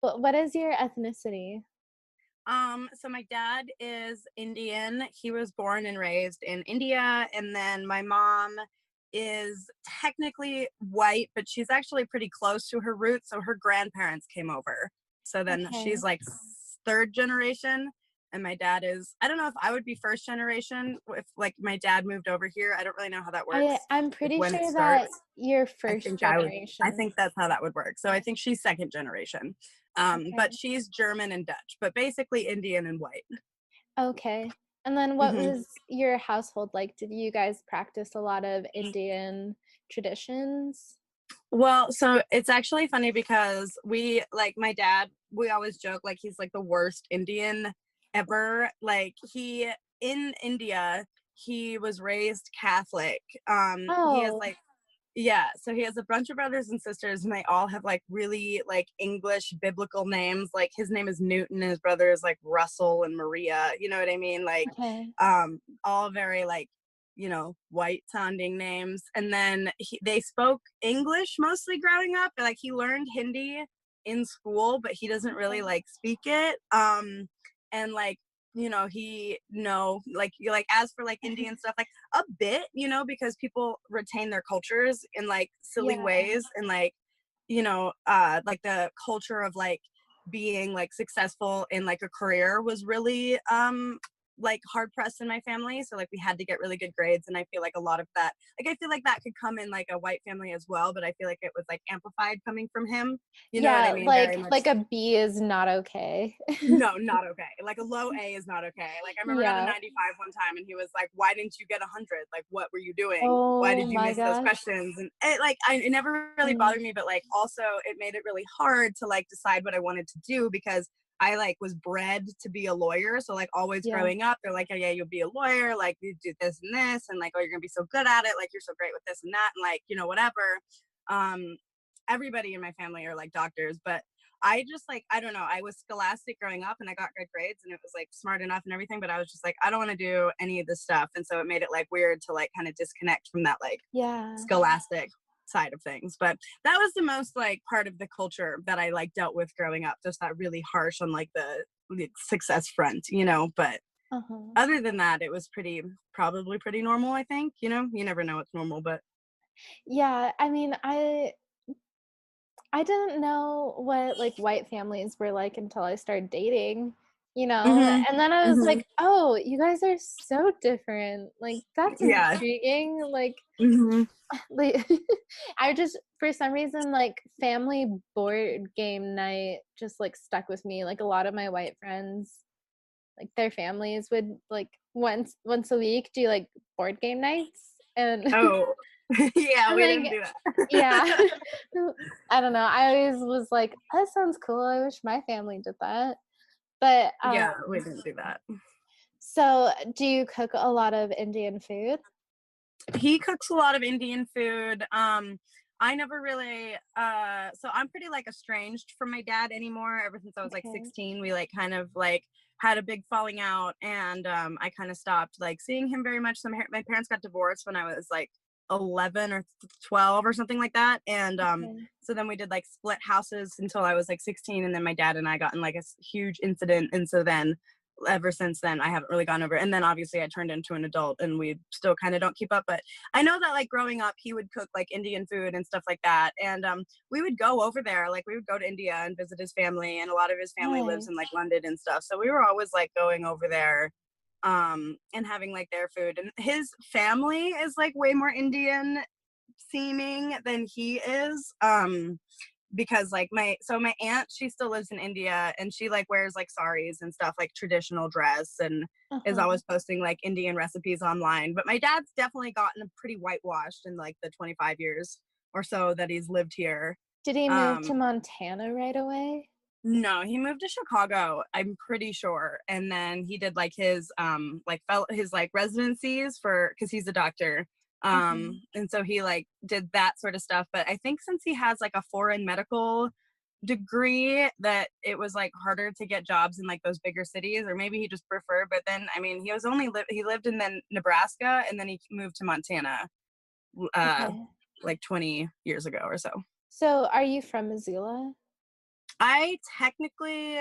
What is your ethnicity? So my dad is Indian. He was born and raised in India, and then my mom is technically white, but she's actually pretty close to her roots. So her grandparents came over. So then she's Okay. like third generation, and my dad is, I don't know if I would be first generation if like my dad moved over here. I don't really know how that works, I'm like pretty when it sure that starts. you're I first think I would. I generation. think that's how that would work. So I think she's second generation, but Okay. she's German and Dutch, but basically Indian and white. Okay. And then what Hmm. was your household like? Did you guys practice a lot of Indian traditions? Well, so it's actually funny because we like my dad. We always joke like he's like the worst Indian ever. Like he in India, he was raised Catholic. He has Oh, like Yeah, so he has a bunch of brothers and sisters, and they all have like really like English biblical names. Like his name is Newton, and his brother is like Russell and Maria. You know what I mean? Like, okay. all very like white sounding names. And then they spoke English mostly growing up. Like he learned Hindi in school, but he doesn't really Okay. like speak it. And like he no like as for like Indian stuff like a bit, because people retain their cultures in like silly Yeah. ways, and like the culture of like being like successful in like a career was really like hard pressed in my family. So like we had to get really good grades, and I feel like a lot of that, like I feel like that could come in like a white family as well, but I feel like it was like amplified coming from him. You know what I Yeah, mean? Very much. like a B is not okay. No, not okay. Like a low A is not okay. Like I remember I got a Yeah. 95 one time, and he was like, "Why didn't you get 100? Like what were you doing? Why Oh did you my miss those gosh. questions?" And it never really Mm, bothered me, but like also it made it really hard to like decide what I wanted to do, because I like was bred to be a lawyer. So like always yeah. growing up, they're like, "Oh yeah, you'll be a lawyer. Like you do this and this, and like, oh, you're gonna be so good at it. Like you're so great with this and that, and like whatever." Um, Everybody in my family are like doctors, but I just like, I don't know. I was scholastic growing up, and I got good grades, and it was like smart enough and everything, but I was just like, I don't want to do any of this stuff. And so it made it like weird to like kind of disconnect from that like Yeah. scholastic side of things. But that was the most like part of the culture that I like dealt with growing up, just that really harsh on like the success front, but Uh-huh. other than that, it was probably pretty normal, I think. You never know what's normal, but Yeah, I mean, I didn't know what like white families were like until I started dating, you know? hmm And then I was hmm like, "Oh, you guys are so different." Like that's yeah. intriguing. hmm Like I just for some reason like family board game night just like stuck with me. Like a lot of my white friends, like their families would like once a week do like board game nights and Oh, yeah, I'm we didn't like, do yeah. that. I don't know. I always was like, that sounds cool. I wish my family did that. But Yeah, we didn't do that. so do you cook a lot of Indian food? He cooks a lot of Indian food. I never really so I'm pretty like estranged from my dad anymore. Ever since I was like Okay. 16, we like kind of like had a big falling out, and I kind of stopped like seeing him very much. So my parents got divorced when I was like 11 or 12 or something like that, and Okay. so then we did like split houses until I was like 16, and then my dad and I got in like a huge incident, and so then ever since then I haven't really gone over. And then obviously I turned into an adult, and we still kind of don't keep up. But I know that like growing up he would cook like Indian food and stuff like that, and we would go over there. Like we would go to India and visit his family, and a lot of his family lives in like Nice. London and stuff, so we were always like going over there and having like their food. And his family is like way more Indian seeming than he is, because like my aunt, she still lives in India, and she like wears like saris and stuff, like traditional dress, and is Uh-huh. always posting like Indian recipes online. But my dad's definitely gotten pretty whitewashed in like the 25 years or so that he's lived here. Did he move um to Montana right away? no, he moved to Chicago, I'm pretty sure, and then he did like his like residencies for, because he's a doctor. Uh-huh. And so he like did that sort of stuff. But I think since he has like a foreign medical degree, that it was like harder to get jobs in like those bigger cities, or maybe he just preferred. But then I mean, he lived in then Nebraska, and then he moved to Montana uh Okay. like 20 years ago or so. So are you from Missoula? I technically,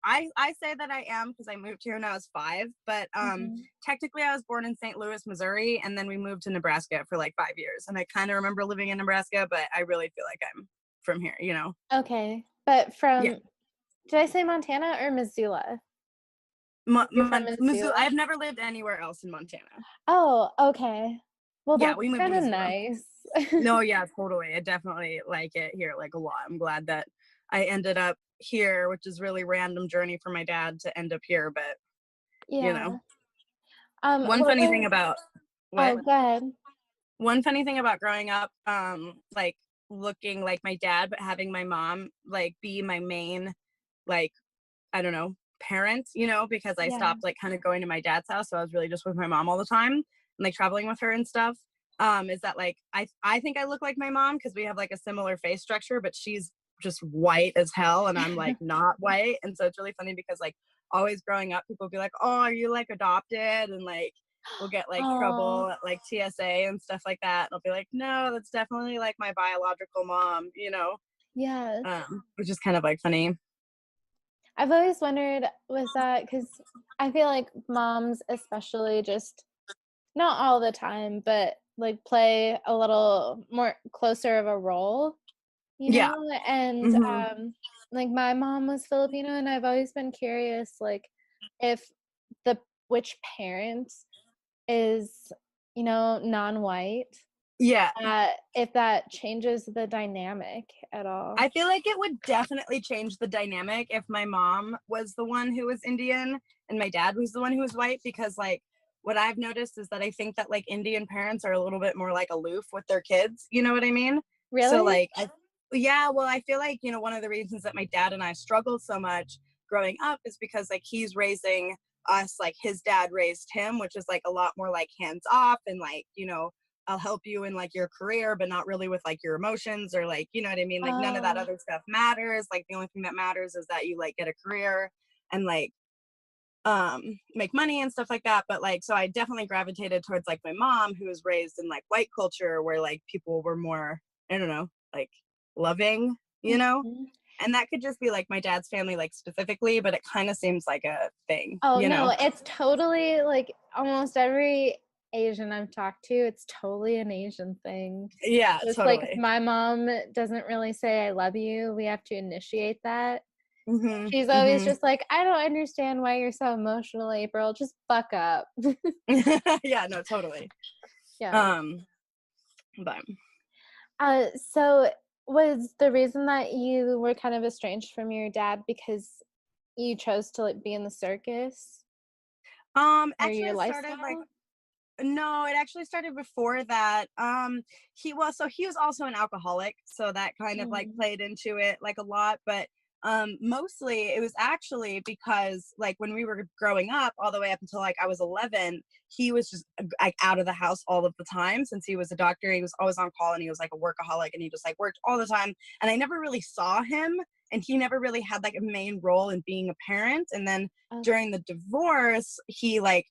I say that I am because I moved here when I was 5, but Mhm. technically I was born in St. Louis, Missouri, and then we moved to Nebraska for like 5 years. And I kind of remember living in Nebraska, but I really feel like I'm from here, you know? Okay. But Yeah. did I say Montana or Missoula? You're from Missoula. Missoula? I've never lived anywhere else in Montana. Oh, okay. Well, Yeah, that's we moved to kind of Missoula. nice. No, yeah, totally. I definitely like it here like a lot. I'm glad that I ended up here, which is really random journey for my dad to end up here, but you know. Yeah. One What funny thing was about Oh, what? go ahead. One funny thing about growing up, like looking like my dad, but having my mom like be my main, like, I don't know, parent, you know, because I Yeah. stopped like kind of going to my dad's house. So I was really just with my mom all the time and like traveling with her and stuff. Is that like I think I look like my mom because we have like a similar face structure, but she's just white as hell and I'm like not white. And so it's really funny because like always growing up, people will be like, "Oh, are you like adopted?" And like we'll get like Oh, trouble at like TSA and stuff like that. And I'll be like, "No, that's definitely like my biological mom," you know, yes. which is kind of like funny. I've always wondered with that because I feel like moms, especially, just not all the time, but like play a little more closer of a role, you Yeah. know? And Hmm. like my mom was Filipino, and I've always been curious, like, if the which parent is, non-white, Yeah. if that changes the dynamic at all. I feel like it would definitely change the dynamic if my mom was the one who was Indian and my dad was the one who was white because like what I've noticed is that I think that like Indian parents are a little bit more like aloof with their kids, you know what I mean? So Really? like yeah, well I feel like, you know, one of the reasons that my dad and I struggled so much growing up is because like he's raising us like his dad raised him, which is like a lot more like hands off and like, you know, I'll help you in like your career, but not really with like your emotions or like, you know what I mean? Like none of that Oh, other stuff matters. Like the only thing that matters is that you like get a career and like make money and stuff like that. But like so I definitely gravitated towards like my mom who was raised in like white culture where like people were more, I don't know, like loving, you know? mhm. And that could just be like my dad's family like specifically, but it kind of seems like a thing, Oh, you no, know? it's totally like almost every Asian I've talked to, it's totally an Asian thing. Yeah, Just like if totally. my mom doesn't really say I love you, we have to initiate that. Mhm. She's always Mhm. just like, I don't understand why you're so emotional, April. Just buck up. Yeah, no, totally. Yeah. Um but So was the reason that you were kind of estranged from your dad because you chose to like be in the circus or actually your it started like lifestyle? no, it actually started before that. He was also an alcoholic, so that kind of like Mm. played into it like a lot, but mostly it was actually because like when we were growing up all the way up until like I was 11, he was just like out of the house all of the time since he was a doctor. He was always on call and he was like a workaholic and he just like worked all the time and I never really saw him and he never really had like a main role in being a parent. And then during Okay. the divorce, he like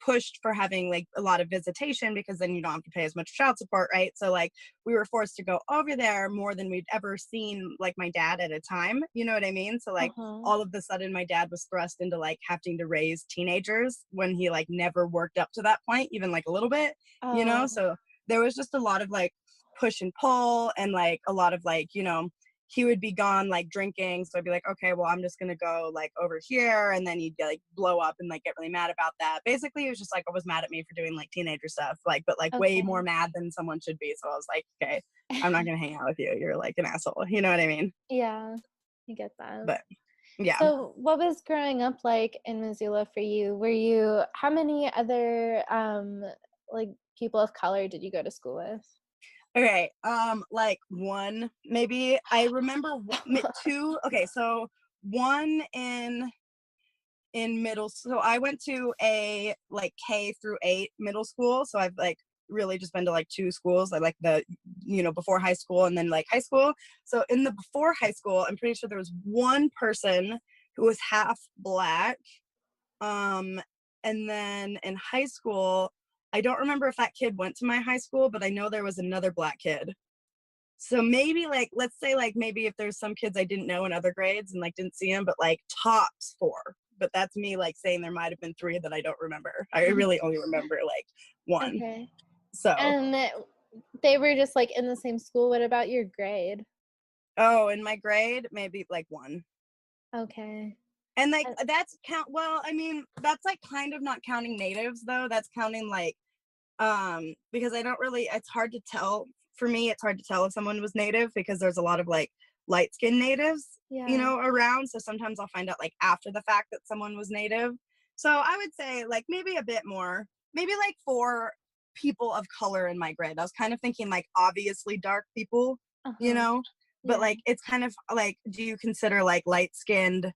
pushed for having like a lot of visitation because then you don't have to pay as much child support, right? So like we were forced to go over there more than we'd ever seen like my dad at a time, you know what I mean? So like Uh-huh. all of the sudden my dad was thrust into like having to raise teenagers when he like never worked up to that point even like a little bit, you know? Oh, So there was just a lot of like push and pull and like a lot of like, you know, he would be gone like drinking. So I'd be like, okay, well, I'm just gonna go like over here. And then he'd like blow up and like get really mad about that. Basically, he was just like always mad at me for doing like teenager stuff, like, but like way more okay. mad than someone should be. So I was like, okay, I'm not gonna hang out with you. You're like an asshole. You know what I mean? Yeah, I get that. But yeah. So, what was growing up like in Missoula for you? How many other like people of color did you go to school with? Okay. Like one, maybe I remember two. Okay. So one in middle, so I went to a like K through 8 middle school, so I've like really just been to like two schools. I like the, you know, before high school and then like high school. So in the before high school I'm pretty sure there was one person who was half black. um and then in high school I don't remember if that kid went to my high school, but I know there was another black kid. So maybe like, let's say like maybe if there's some kids I didn't know in other grades and like didn't see them, but like tops 4. But that's me like saying there might have been 3 that I don't remember. I really only remember like 1. Okay. So. And they were just like in the same school. What about your grade? Oh, in my grade, maybe like 1. Okay. And like that's count. Well, I mean, that's like kind of not counting natives though. That's counting like because I don't really. It's hard to tell for me. It's hard to tell if someone was native because there's a lot of like light skinned natives, you Yeah. know, around. So sometimes I'll find out like after the fact that someone was native. So I would say like maybe a bit more, maybe like 4 people of color in my grade. I was kind of thinking like obviously dark people, you Uh-huh. know, but Yeah. like it's kind of like, do you consider like light skinned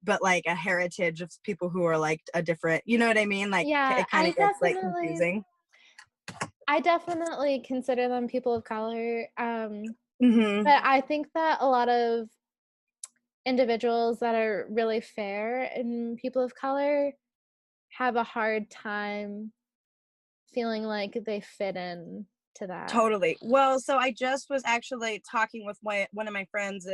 but like a heritage of people who are like a different, you know what I mean? Like Yeah, it kind of gets like confusing. I definitely consider them people of color. Mm-hmm. But I think that a lot of individuals that are really fair and people of color have a hard time feeling like they fit in to that. Totally. Well, so I just was actually talking with one of my friends'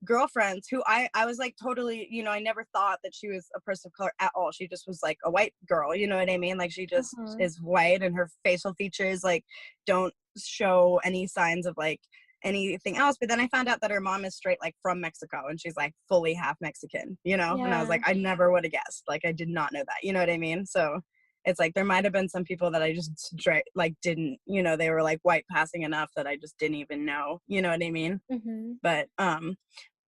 girlfriends who I was like totally, you know, I never thought that she was a person of color at all. She just was like a white girl, you know what I mean? Like she just Uh-huh. is white and her facial features like don't show any signs of like anything else. But then I found out that her mom is straight like from Mexico and she's like fully half Mexican, you know? And I was Yeah. like, I never would have guessed. Like I did not know that. You know what I mean? So it's like there might have been some people that I just straight like didn't, you know, they were like white passing enough that I just didn't even know, you know what I mean? Mhm. But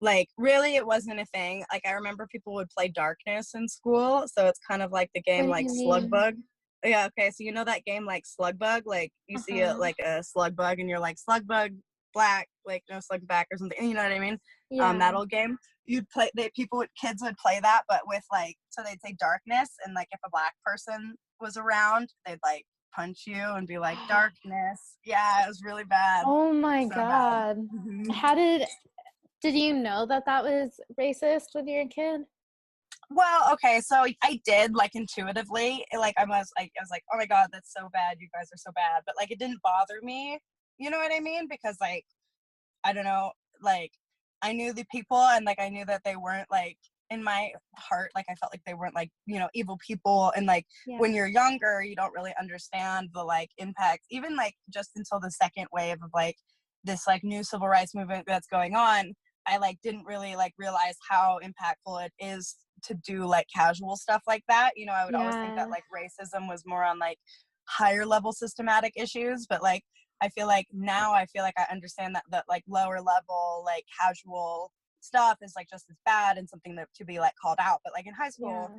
like really it wasn't a thing. Like I remember people would play darkness in school, so it's kind of like the What game do like you slug mean? bug. Yeah, okay, so you know that game like slug bug, like you see it Uh-huh. like a slug bug and you're like slug bug black, like no slug back or something, you know what I mean? That Yeah. old game, you'd play, kids would play that but with like, so they'd say darkness and like if a black person was around they'd like punch you and be like darkness. Yeah, it was really bad. Oh my So bad. God. Hmm. How did you know that that was racist when you were a kid? Well, okay, so I did like intuitively, like I was like, oh my god, that's so bad. You guys are so bad, but like it didn't bother me. You know what I mean? Because like I don't know, like I knew the people and like I knew that they weren't like in my heart, like I felt like they weren't like, you know, evil people. And like Yeah. when you're younger, you don't really understand the like impact, even like just until the second wave of like this like new civil rights movement that's going on. I like didn't really like realize how impactful it is to do like casual stuff like that. You know, I would always think that Yeah. like racism was more on like higher level systematic issues, but like I feel like now I feel like I understand that like lower level, like casual stuff is like just as bad and something that to be like called out. But like in high school,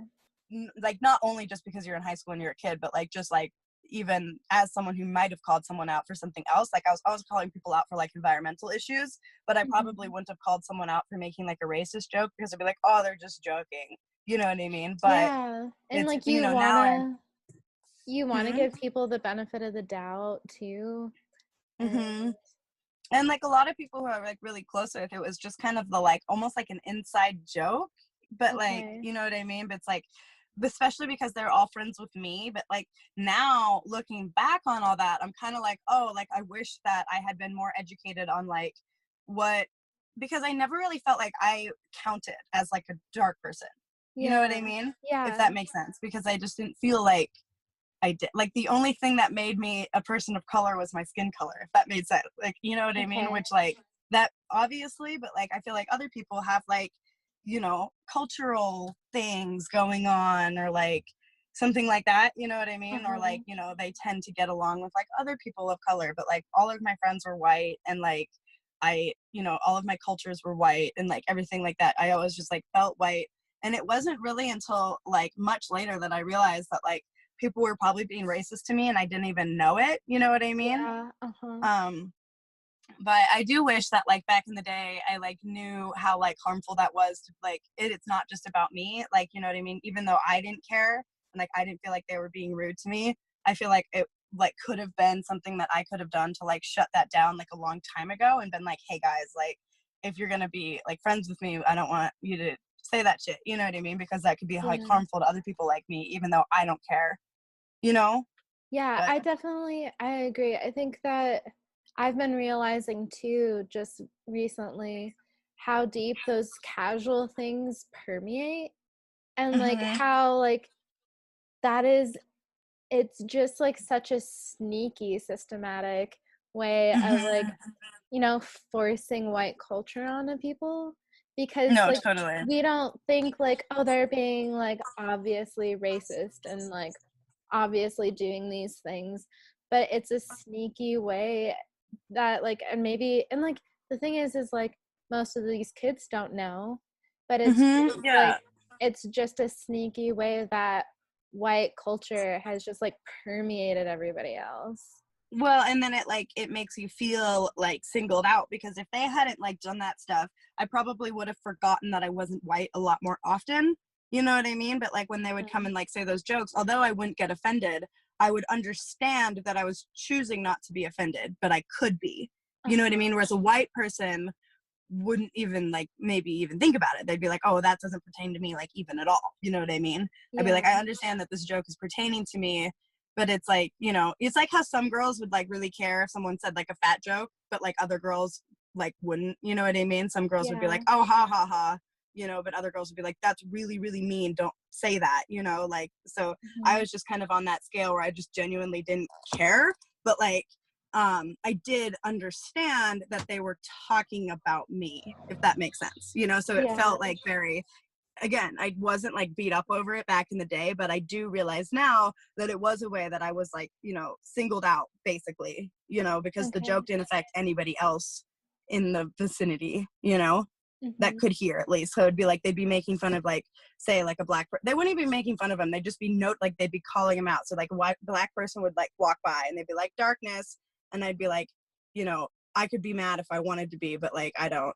Yeah. like not only just because you're in high school and you're a kid, but like just like even as someone who might have called someone out for something else, like I was calling people out for like environmental issues, but I probably Mhm. wouldn't have called someone out for making like a racist joke because I'd be like, oh, they're just joking. You know what I mean? But Yeah. And it's, like you know, now I, you wanna hmm, give people the benefit of the doubt too. And hmm. And like a lot of people who are like really close with it was just kind of the like almost like an inside joke, but like okay. you know what I mean? But it's like especially because they're all friends with me, but like now looking back on all that, I'm kind of like, oh, like I wish that I had been more educated on like what, because I never really felt like I counted as like a dark person. You know what I Yeah. mean? If Yeah. that makes sense, because I just didn't feel like I did. Like the only thing that made me a person of color was my skin color, if that made sense. Like, you know what I mean? Okay. Which like that obviously, but like I feel like other people have like, you know, cultural things going on or like something like that, you know what I mean? Or Uh-huh. like, you know, they tend to get along with like other people of color, but like all of my friends were white and like I, you know, all of my cultures were white and like everything like that. I always just like felt white. And it wasn't really until like much later that I realized that like people were probably being racist to me and I didn't even know it, you know what I mean? Yeah. Uh-huh. Um, but I do wish that like back in the day I like knew how like harmful that was to like it's not just about me, like you know what I mean? Even though I didn't care and like I didn't feel like they were being rude to me, I feel like it like could have been something that I could have done to like shut that down like a long time ago and been like, hey guys, like if you're gonna be like friends with me, I don't want you to say that shit, you know what I mean? Because that could be like Yeah. harmful to other people like me, even though I don't care, you know? Yeah, But I agree. I think that I've been realizing too, just recently, how deep those casual things permeate, and like Mm-hmm. how like that is, it's just like such a sneaky systematic way of like, Mm-hmm. forcing white culture onto people, because No, like totally. we don't think like, oh, they're being like obviously racist and like obviously doing these things, but it's a sneaky way that like, and maybe, and like the thing is like most of these kids don't know, but it's Mm-hmm. just like, Yeah. it's just a sneaky way that white culture has just like permeated everybody else. Well, and then it makes you feel like singled out, because if they hadn't like done that stuff, I probably would have forgotten that I wasn't white a lot more often. You know what I mean? But like when they would come and like say those jokes, although I wouldn't get offended, I would understand that I was choosing not to be offended, but I could be. You know what I Uh-huh. mean? Whereas a white person wouldn't even like maybe even think about it. They'd be like, oh, that doesn't pertain to me like even at all. You know what I mean? I'd be Yeah. like, I understand that this joke is pertaining to me, but it's like, it's like how some girls would like really care if someone said like a fat joke, but like other girls like wouldn't. You know what I mean? Some girls would be Yeah. like, oh, ha ha ha, but other girls would be like, that's really really mean, don't say that. Like, so I Mhm. was just kind of on that scale where I just genuinely didn't care, but like I did understand that they were talking about me, if that makes sense. So it Yeah. felt like very, again, I wasn't like beat up over it back in the day, but I do realize now that it was a way that I was like, singled out basically, because the Okay. joke didn't affect anybody else in the vicinity, that Mhm. could hear at least. So it'd be like they'd be making fun of like, say like a they wouldn't even be making fun of them. They'd just be like they'd be calling him out. So like a white black person would like walk by and they'd be like darkness, and I'd be like, I could be mad if I wanted to be, but like I don't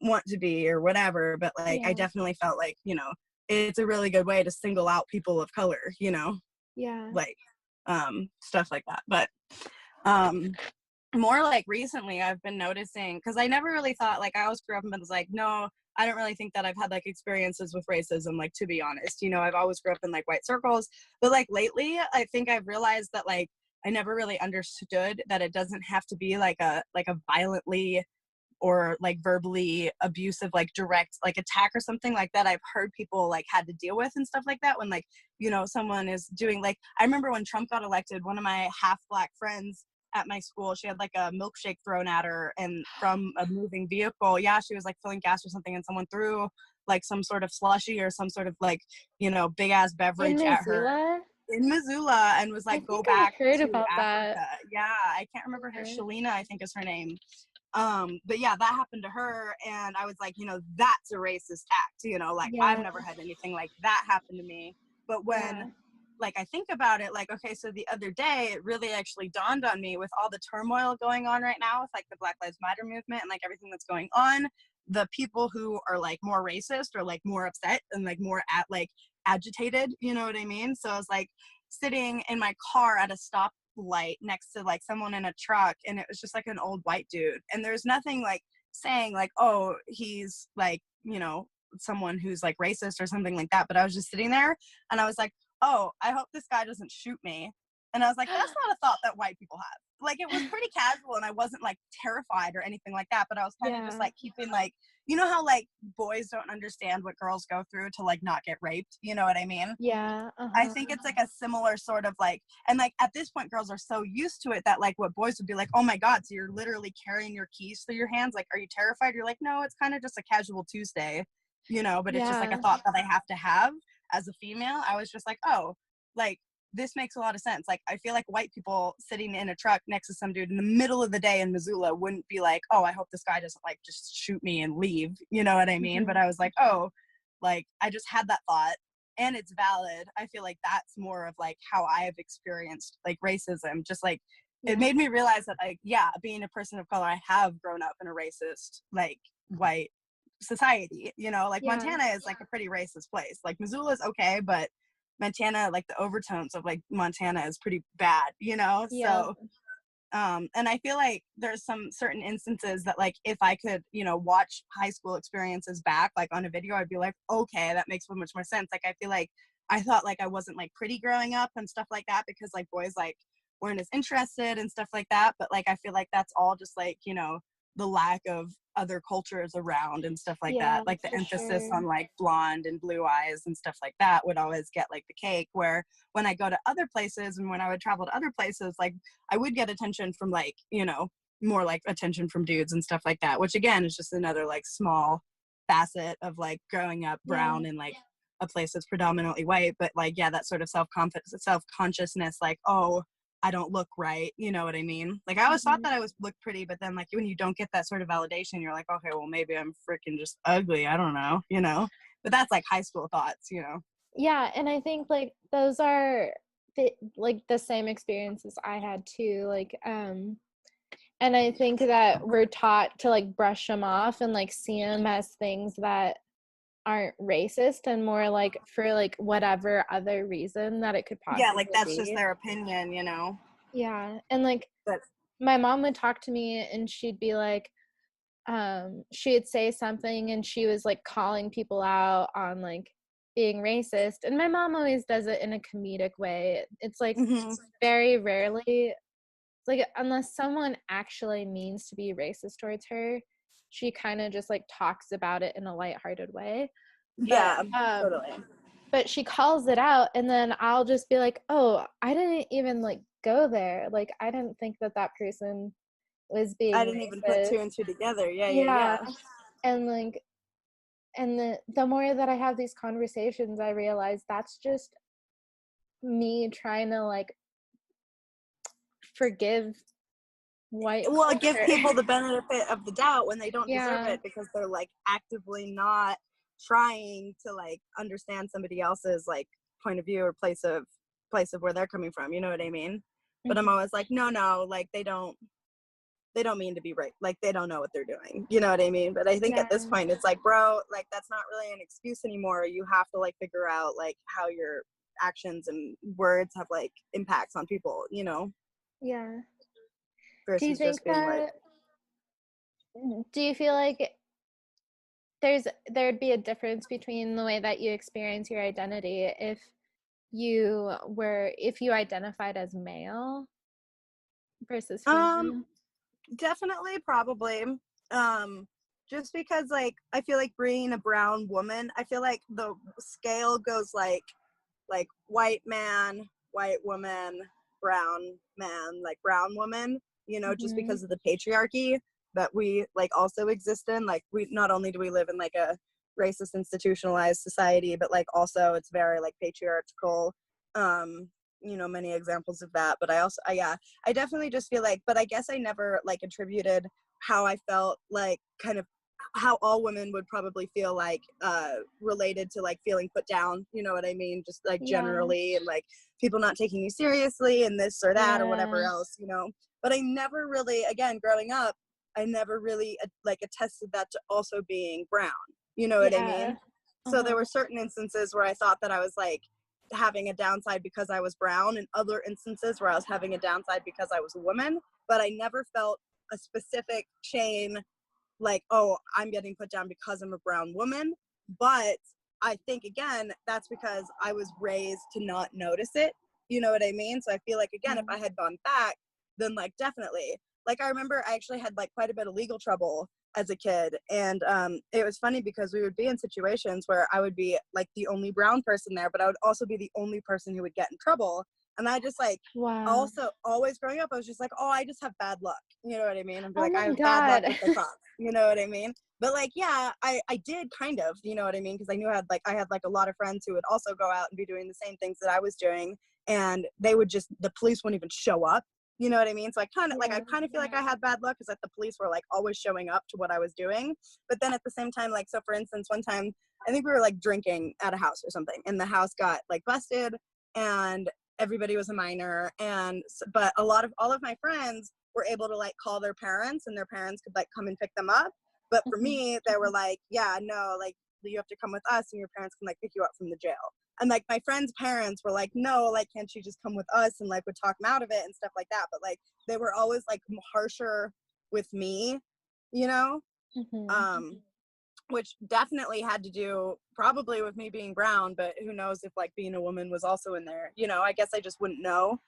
want to be or whatever. But like I Yeah. definitely felt like, it's a really good way to single out people of color, Yeah. like stuff like that. But um more like recently I've been noticing, because I never really thought, like I always grew up and was like, no, I don't really think that I've had like experiences with racism, like to be honest. I've always grew up in like white circles, but like lately I think I've realized that like I never really understood that it doesn't have to be like a violently or like verbally abusive, like direct like attack or something like that. I've heard people like had to deal with and stuff like that when like, someone is doing, like I remember when Trump got elected, one of my half black friends at my school, she had like a milkshake thrown at her and from a moving vehicle. Yeah, she was like filling gas or something and someone threw like some sort of slushy or some sort of like, big ass In beverage at her Missoula? in Missoula and was I like, go think I back heard to about that. Africa. Yeah, I can't remember her. Okay. Shalina, I think is her name. But yeah, that happened to her, and I was like, that's a racist act. Like I've Yeah. never had anything like that happen to me. But when Yeah. like I think about it, like, okay, so the other day it really actually dawned on me with all the turmoil going on right now with like the Black Lives Matter movement and like everything that's going on, the people who are like more racist or like more upset and like more agitated, you know what I mean? So I was like sitting in my car at a stoplight next to like someone in a truck, and it was just like an old white dude, and there's nothing like saying like, oh, he's like, someone who's like racist or something like that, but I was just sitting there and I was like, oh, I hope this guy doesn't shoot me. And I was like, that's not a thought that white people have. Like, it was pretty casual and I wasn't like terrified or anything like that, but I was kind of just Yeah. like keeping like, how like boys don't understand what girls go through to like not get raped, you know what I mean? Yeah. I Uh-huh. think it's like a similar sort of like, and like at this point girls are so used to it that like what boys would be like, oh my god, so you're literally carrying your keys through your hands, like are you terrified? You're like, no, it's kind of just a casual Tuesday, but it's just like a Yeah. thought that I have to have as a female. I was just like, oh, like this makes a lot of sense. Like I feel like white people sitting in a truck next to some dude in the middle of the day in Missoula wouldn't be like, oh, I hope this guy doesn't like just shoot me and leave, you know what I mean? But Mhm. I was like, oh, like I just had that thought and it's valid. I feel like that's more of like how I have experienced like racism. Just like it Yeah. made me realize that like, yeah, being a person of color, I have grown up in a racist like white society. Like Yeah. Montana is like a pretty racist place. Like Missoula's okay, but Montana, like the overtones of like Montana is pretty bad, Yeah. so and I feel like there's some certain instances that like if I could watch high school experiences back like on a video, I'd be like, okay, that makes so much more sense. Like I feel like I thought like I wasn't like pretty growing up and stuff like that because like boys like weren't as interested and stuff like that. But like I feel like that's all just like, you know, the lack of other cultures around and stuff like Yeah, that. Like the for emphasis sure. on like blonde and blue eyes and stuff like that would always get like the cake, where when I go to other places and when I would travel to other places, like I would get attention from like, you know, more like attention from dudes and stuff like that, which again is just another like small facet of like growing up brown Yeah. in like a place that's predominantly white. But like, yeah, that sort of self-consciousness, like, oh, I don't look right, you know what I mean? Like I always thought that I was look pretty, but then like when you don't get that sort of validation, you're like, okay, well maybe I'm freaking just ugly, I don't know, you know? But that's like high school thoughts, you know? Yeah, and I think like those are like the same experiences I had too. Like and I think that we're taught to like brush them off and like see them as things that aren't racist and more like for like whatever other reason that it could Yeah, like possibly that's just be. their opinion, you know? Yeah. And like But my mom would talk to me and she'd be like, she'd say something and she was like calling people out on like being racist. And my mom always does it in a comedic way. It's like mm-hmm. very rarely, like unless someone actually means to be racist towards her, she kind of just like talks about it in a lighthearted way. But Yeah, totally. but she calls it out and then I'll just be like, "Oh, I didn't even like go there. Like I didn't think that that person was I being didn't even put two racist." and two together. Yeah, yeah, Yeah. yeah. And like and the more that I have these conversations, I realize that's just me trying to like forgive white Well, give culture. people the benefit of the doubt when they don't deserve Yeah. it, because they're like actively not trying to like understand somebody else's like point of view or place of where they're coming from, you know what I mean? But I'm Mhm. always like, no, like they don't mean to be right, like they don't know what they're doing, you know what I mean? But I think Yeah. at this point it's like, bro, like that's not really an excuse anymore. You have to like figure out like how your actions and words have like impacts on people, you know, Yeah. Do you versus think just being like, that do you feel like there'd be a difference between the way that you experience your identity if you identified as male versus um female? definitely, probably. Just because like I feel like being a brown woman, I feel like the scale goes like white man, white woman, brown man, like brown woman, you know, just Mm-hmm. because of the patriarchy that we like also exist in. Like we not only do we live in like a racist institutionalized society, but like also it's very like patriarchal. You know, many examples of that. But yeah, I definitely just feel like, but I guess I never like attributed how I felt like kind of how all women would probably feel like related to like feeling put down, you know what I mean, just like Yeah. generally, and like people not taking you seriously and this or that or whatever Yeah. else, you know. But I never really, again, growing up, I never really like attested that to also being brown, you know what I Yeah. mean? So there Uh-huh. were certain instances where I thought that I was like having a downside because I was brown, and other instances where I was having a downside because I was a woman, but I never felt a specific chain like, oh, I'm getting put down because I'm a brown woman. But I think, again, that's because I was raised to not notice it. You know what I mean? So I feel like, again, if I had gone back, then like definitely. Like I remember I actually had like quite a bit of legal trouble as a kid. And it was funny because we would be in situations where I would be like the only brown person there, but I would also be the only person who would get in trouble. And I just like, Wow. also always growing up, I was just like, oh, I just have bad luck. You know what I mean? I'm Oh like, I my have bad luck God. with the cops. You know what I mean? But like, yeah, I did kind of, you know what I mean? Because I knew I had like a lot of friends who would also go out and be doing the same things that I was doing, and they would just, the police wouldn't even show up. You know what I mean? So I kind Yeah. of feel like I had bad luck because like the police were like always showing up to what I was doing. But then at the same time, like, so for instance, one time I think we were like drinking at a house or something, and the house got like busted, and everybody was a minor, and but all of my friends were able to like call their parents, and their parents could like come and pick them up. But for Mhm. me, they were like, yeah, no, like you have to come with us, and your parents can like pick you up from the jail. And like my friends' parents were like, no, like can't you just come with us, and like would talk them out of it and stuff like that. But like they were always like harsher with me, you know, Mhm. um, which definitely had to do probably with me being brown. But who knows if like being a woman was also in there, you know. I guess I just wouldn't know.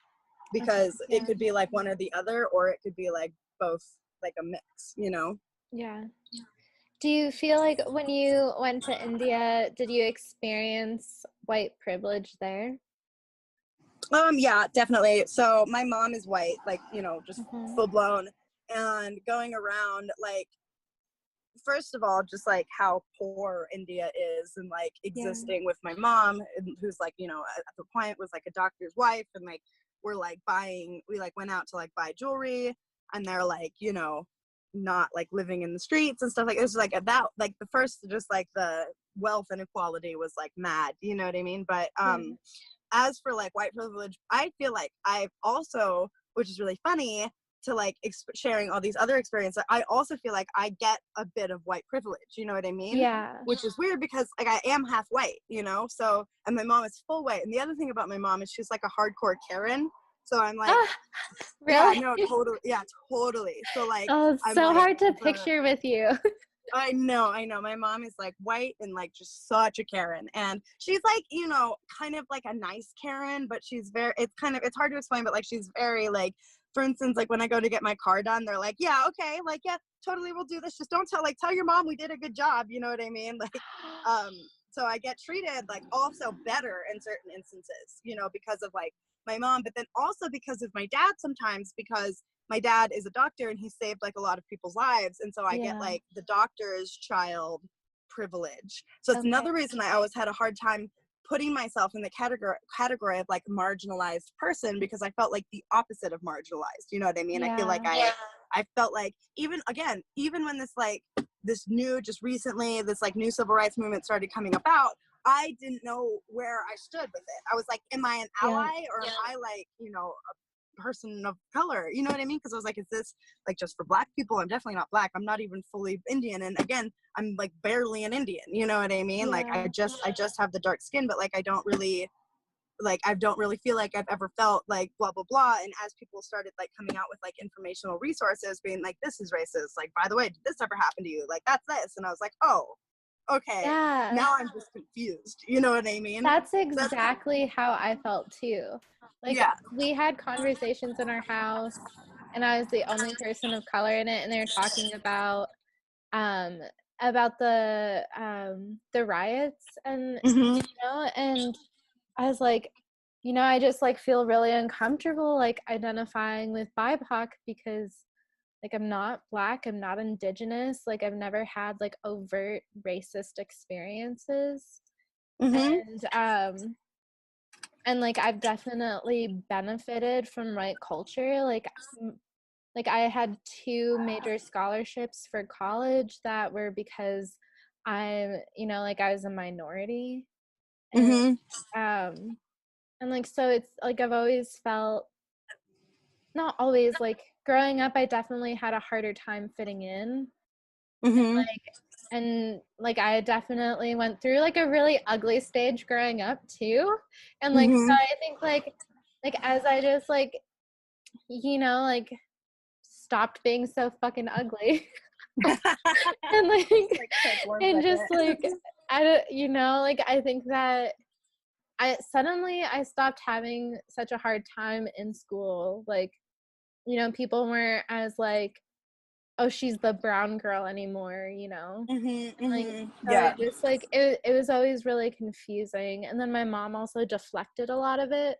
because Okay, it yeah. could be like one or the other, or it could be like both, like a mix, you know? Yeah. Do you feel like when you went to India, did you experience white privilege there? Yeah, definitely. So my mom is white, like, you know, just Hmm. full blown, and going around, like, first of all, just like how poor India is, and like Yeah. existing with my mom, who's like, you know, at the point was like a doctor's wife, and like we're like buying, we like went out to like buy jewelry, and they're like, you know, not like living in the streets and stuff. Like it was like about like the first, just like the wealth inequality was like mad, you know what I mean? But Yeah. as for like white privilege, I feel like I've also, which is really funny, to like sharing all these other experiences, I also feel like I get a bit of white privilege, you know what I mean? Yeah. Which is weird because like I am half white, you know? So, and my mom is full white. And the other thing about my mom is she's like a hardcore Karen. So I'm like, Ah, yeah, really? no, totally. Yeah, totally. So like, Oh, it's I'm so like, hard to the picture with you. I know. My mom is like white and like just such a Karen. And she's like, you know, kind of like a nice Karen, but she's very, it's kind of, it's hard to explain, but like she's very like, for instance, like when I go to get my car done, they're like, yeah, okay, like, yeah, totally, we'll do this. Just don't tell your mom we did a good job. You know what I mean? Like, um, so I get treated like also better in certain instances, you know, because of like my mom, but then also because of my dad sometimes, because my dad is a doctor and he saved like a lot of people's lives, and so I get Yeah. like the doctor's child privilege. So it's Okay. another reason I always had a hard time putting myself in the category of like marginalized person, because I felt like the opposite of marginalized, you know what I mean? I feel like Yeah. I felt like, even when this like this new, just recently, this like new civil rights movement started coming about, I didn't know where I stood with it. I was like, am I an Yeah. ally, or am I like, you know, person of color, you know what I mean? Because I was like, is this like just for black people? I'm definitely not black. I'm not even fully Indian, and again, I'm like barely an Indian, you know what I mean? Like Yeah. I just have the dark skin, but like I don't really feel like I've ever felt like blah blah blah. And as people started like coming out with like informational resources being like, this is racist, like, by the way, did this ever happen to you, like that's this, and I was like, oh, okay, Yeah. now I'm just confused, you know what I mean? That's That's exactly how I felt too. Like yeah. we had conversations in our house and I was the only person of color in it and they were talking um about the riots and Mm-hmm. and I was like, I just like feel really uncomfortable like identifying with BIPOC because like I'm not black, I'm not indigenous, like I've never had like overt racist experiences. Mm-hmm. And like I've definitely benefited from white culture. Like I had two major scholarships for college that were because like I was a minority. And Mm-hmm. um and like so it's like I've always felt, not always, like growing up I definitely had a harder time fitting in. Mm-hmm. And like I definitely went through like a really ugly stage growing up too. And like so Mm-hmm. I think like as I just like stopped being so fucking ugly and like Like transformed and with just it. like I don't like I think that I stopped having such a hard time in school. Like, people weren't as like, oh, she's the brown girl anymore. Mm-hmm. Like, Mm-hmm. so Yeah. it was always really confusing. And then my mom also deflected a lot of it,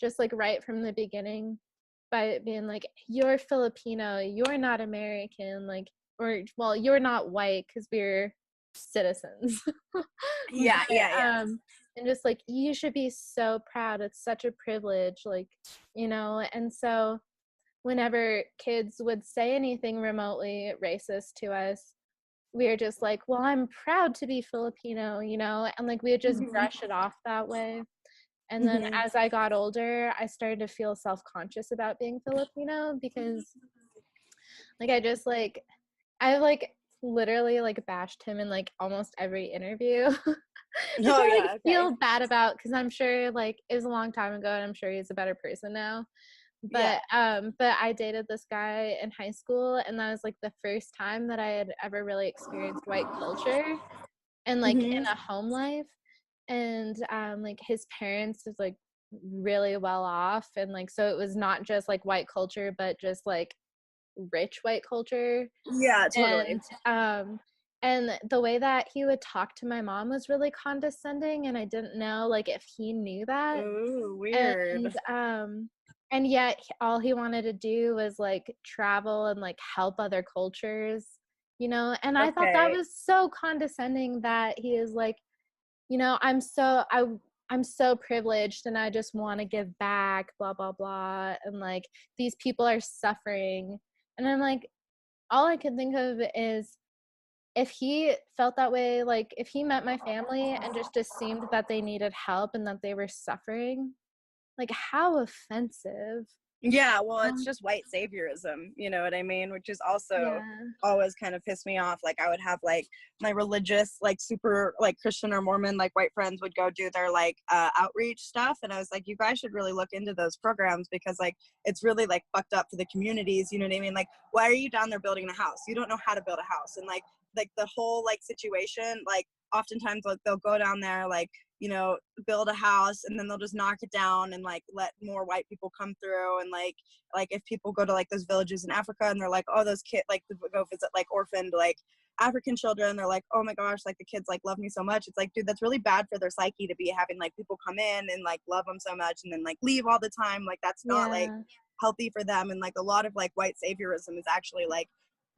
just like right from the beginning, by being like, you're Filipino, you're not American, like, or well, you're not white because we're citizens. Yeah. Yeah. but Yeah. and just like, you should be so proud, it's such a privilege, like, and so whenever kids would say anything remotely racist to us, we were just like, well, I'm proud to be Filipino, and like we would just Mm-hmm. brush it off that way. And then Mm-hmm. as I got older, I started to feel self-conscious about being Filipino because like I like literally like bashed him in like almost every interview, which Oh I like yeah. Okay. feel bad about because I'm sure like it was a long time ago and I'm sure he's a better person now. Yeah. But I dated this guy in high school and that was like the first time that I had ever really experienced white culture and like in Mm-hmm. a home life. And like his parents is like really well off, and like so it was not just like white culture but just like rich white culture. Yeah, totally. And the way that he would talk to my mom was really condescending, and I didn't know like if he knew that. Ooh, weird. And yet all he wanted to do was like travel and like help other cultures, you know. And I thought that Okay. was so condescending that he is like, you know, I'm so privileged and I just want to give back, blah blah blah, and like these people are suffering. And I'm like, all I could think of is if he felt that way, like if he met my family and just assumed that they needed help and that they were suffering, like how offensive. Yeah, well, it's Um, just white saviorism, you know what I mean? Which is also yeah. always kind of pissed me off. Like I would have like my religious, like super like Christian or Mormon, like white friends would go do their like outreach stuff. And I was like, you guys should really look into those programs because like it's really like fucked up for the communities, you know what I mean? Like, why are you down there building a house? You don't know how to build a house. And like the whole like situation, like oftentimes like they'll go down there like, you know, build a house and then they'll just knock it down and like let more white people come through. And like if people go to like those villages in Africa and they're like, oh, those kids, like go visit like orphaned like African children, they're like, oh my gosh, like the kids like love me so much. It's like, dude, that's really bad for their psyche to be having like people come in and like love them so much and then like leave all the time. Like that's not like Yeah. healthy for them. And like a lot of like white saviorism is actually like,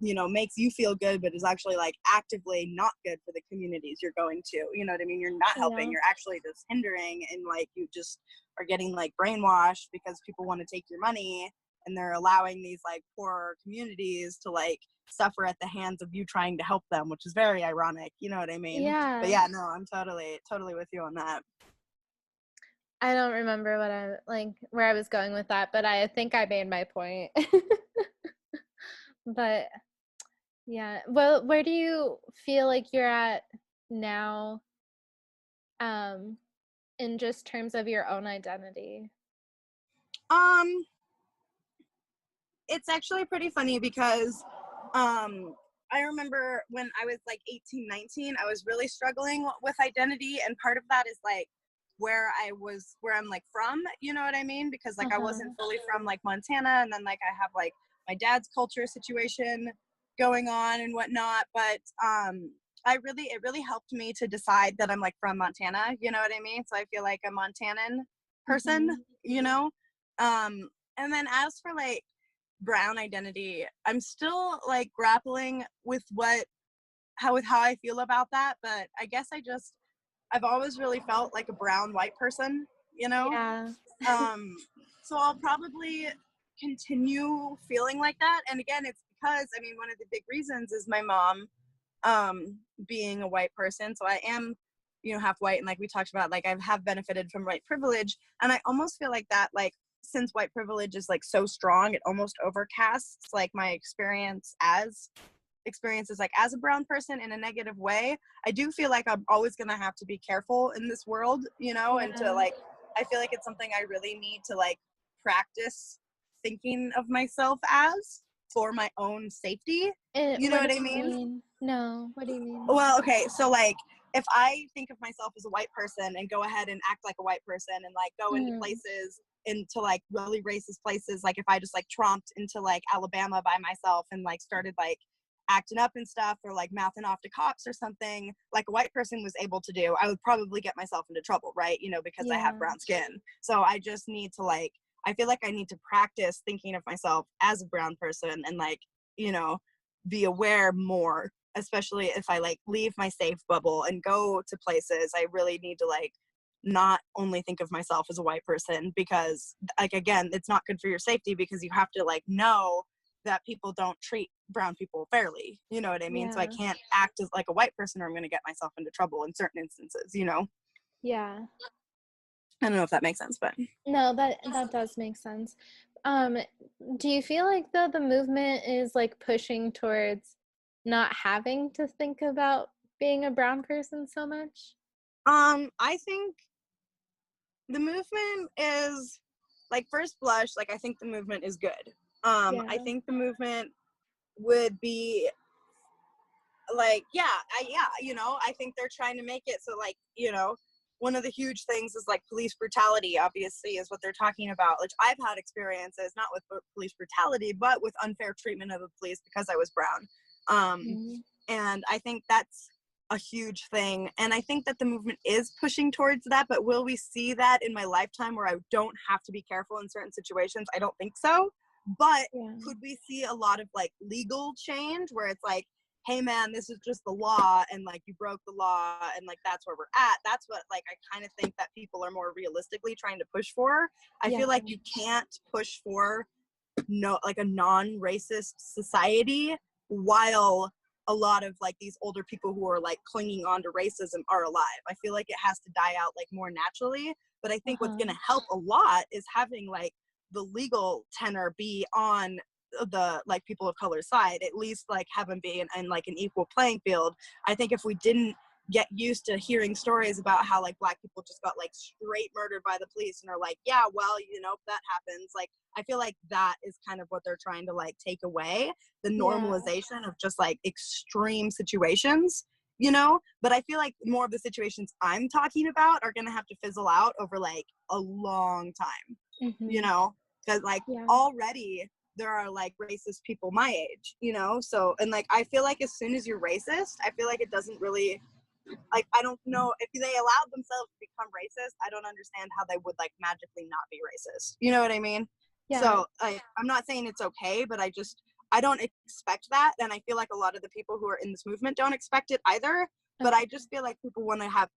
you know, makes you feel good, but is actually like actively not good for the communities you're going to. You know what I mean? You're not helping, Yeah. you're actually just hindering, and like you just are getting like brainwashed because people want to take your money and they're allowing these like poor communities to like suffer at the hands of you trying to help them, which is very ironic. You know what I mean? But Yeah. yeah, no, I'm totally with you on that. I don't remember what I like where I was going with that, but I think I made my point. But yeah. Well, where do you feel like you're at now, um, in just terms of your own identity? Um, it's actually pretty funny because I remember when I was like 18, 19, I was really struggling with identity. And part of that is like where I'm like from, you know what I mean? Because like I wasn't Uh-huh. fully from like Montana. And then like I have like my dad's culture situation going on and whatnot. But it really helped me to decide that I'm like from Montana, you know what I mean? So I feel like a Montanan person, Mhm. you know? And then as for like brown identity, I'm still like grappling with how I feel about that. But I guess I've always really felt like a brown white person, you know. Yeah. um so I'll probably continue feeling like that. And again, it's because I mean one of the big reasons is my mom being a white person. So I am, you know, half white, and like we talked about, like I have benefited from white privilege. And I almost feel like that, like since white privilege is like so strong, it almost overcasts like my experiences like as a brown person in a negative way. I do feel like I'm always gonna have to be careful in this world, you know, and to Yeah. like I feel like it's something I really need to like practice thinking of myself as for my own safety. You know What what do I you mean? mean? No, what do you mean? Well, okay, so like if I think of myself as a white person and go ahead and act like a white person and like go into Mm. places, into like really racist places, like if I just like tromped into like Alabama by myself and like started like acting up and stuff or like mouthing off to cops or something like a white person was able to do, I would probably get myself into trouble, right? You know, because I have Yeah. brown skin. So I just need to like I feel like I need to practice thinking of myself as a brown person and like, you know, be aware more, especially if I like leave my safe bubble and go to places. I really need to like not only think of myself as a white person, because like again, it's not good for your safety because you have to like know that people don't treat brown people fairly, you know what I mean? So I Yeah. can't act as like a white person or I'm going to get myself into trouble in certain instances, you know. Yeah. I don't know if that makes sense, but No, that does make sense. Um, do you feel like the movement is like pushing towards not having to think about being a brown person so much? I think the movement is like first blush, like I think the movement is good. I Yeah. think the movement would be like, yeah, you know, I think they're trying to make it so like, you know, one of the huge things is like police brutality, obviously, is what they're talking about. Like, I've had experiences not with police brutality, but with unfair treatment of the police because I was brown. And I think that's a huge thing. And I think that the movement is pushing towards that, but will we see that in my lifetime where I don't have to be careful in certain situations? I don't think so. But could we see a lot of like legal change where it's like, hey man, this is just the law, and like you broke the law, and like that's where we're at? That's what like I kind of think that people are more realistically trying to push for. I feel like you can't push for like a non-racist society while a lot of like these older people who are like clinging on to racism are alive. I feel like it has to die out like more naturally. But I think what's going to help a lot is having like the legal tenor be on the like people of color side, at least like have them be in like an equal playing field. I think if we didn't get used to hearing stories about how like Black people just got like straight murdered by the police and are like, yeah, well, you know, that happens. Like, I feel like that is kind of what they're trying to like take away, the normalization of just like extreme situations, you know. But I feel like more of the situations I'm talking about are going to have to fizzle out over like a long time, you know, because like already there are like racist people my age, you know. So, and like I feel like as soon as you're racist, I feel like it doesn't really, like, I don't know if they allowed themselves to become racist, I don't understand how they would like magically not be racist, you know what I mean? So I'm not saying it's okay, but I don't expect that, and I feel like a lot of the people who are in this movement don't expect it either. But I just feel like people want to have